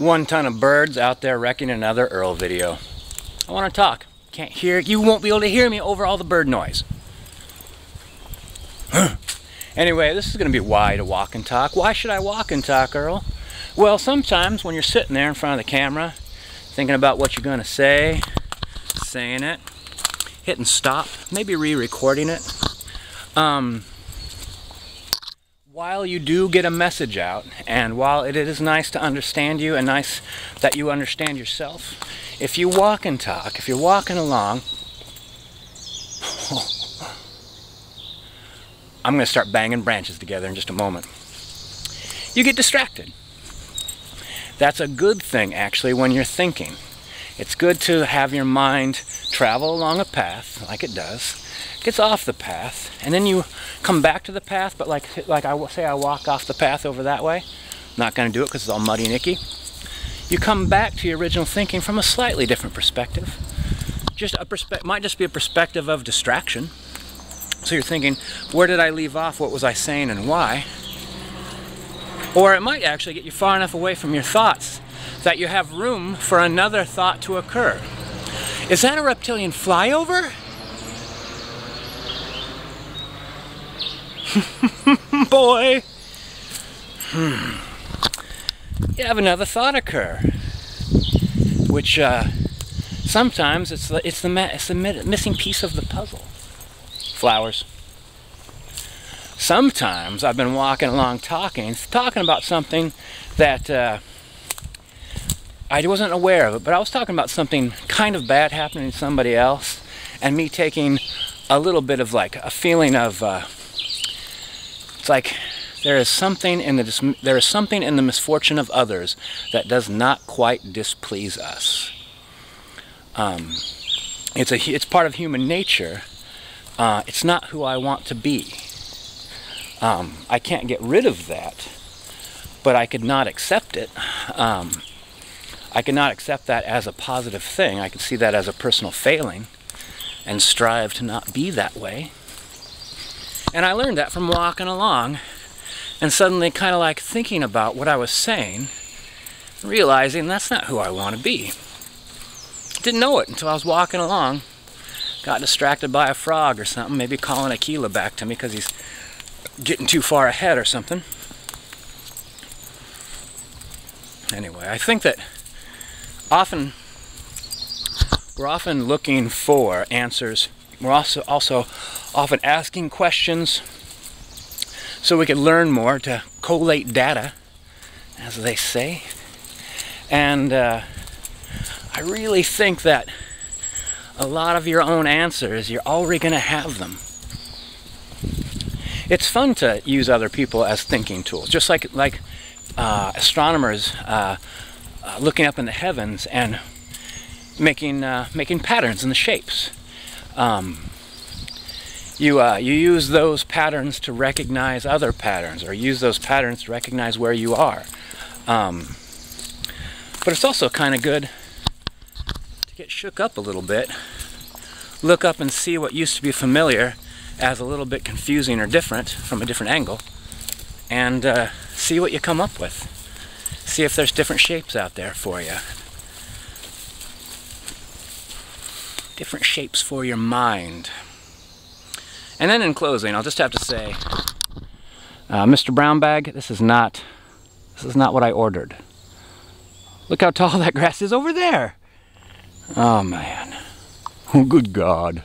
1 ton of birds out there wrecking another Earl video. I want to talk. Can't hear. You won't be able to hear me over all the bird noise. Anyway, this is going to be why to walk and talk. Why should I walk and talk, Earl? Well, sometimes when you're sitting there in front of the camera, thinking about what you're going to say, saying it, hitting stop, maybe re-recording it, while you do get a message out, and while it is nice to understand you and nice that you understand yourself, if you walk and talk, if you're walking along, I'm going to start banging branches together in just a moment. You get distracted. That's a good thing, actually, when you're thinking. It's good to have your mind travel along a path, like it does, gets off the path, and then you come back to the path, but like I say I walk off the path over that way. I'm not going to do it because it's all muddy and icky. You come back to your original thinking from a slightly different perspective. Might just be a perspective of distraction. So you're thinking, where did I leave off? What was I saying and why? Or it might actually get you far enough away from your thoughts that you have room for another thought to occur. Is that a reptilian flyover? Boy! You have another thought occur, which sometimes it's the missing piece of the puzzle. Flowers. Sometimes I've been walking along talking about something that I wasn't aware of it, but I was talking about something kind of bad happening to somebody else, and me taking a little bit of like a feeling of it's like there is something in the misfortune of others that does not quite displease us. It's part of human nature. It's not who I want to be. I can't get rid of that, but I could not accept it. I could not accept that as a positive thing. I could see that as a personal failing and strive to not be that way. And I learned that from walking along and suddenly kind of like thinking about what I was saying, realizing that's not who I want to be. Didn't know it until I was walking along. Got distracted by a frog or something, maybe calling Aquila back to me because he's getting too far ahead or something. Anyway, I think that we're often looking for answers. We're also often asking questions so we can learn more, to collate data, as they say. And I really think that a lot of your own answers, you're already going to have them. It's fun to use other people as thinking tools, just like astronomers looking up in the heavens and making patterns in the shapes. You use those patterns to recognize other patterns, or use those patterns to recognize where you are. But it's also kind of good to get shook up a little bit, look up and see what used to be familiar as a little bit confusing or different from a different angle, and see what you come up with. See if there's different shapes out there for you. Different shapes for your mind. And then in closing, I'll just have to say, Mr. Brownbag, this is not what I ordered. Look how tall that grass is over there. Oh man. Oh, good God.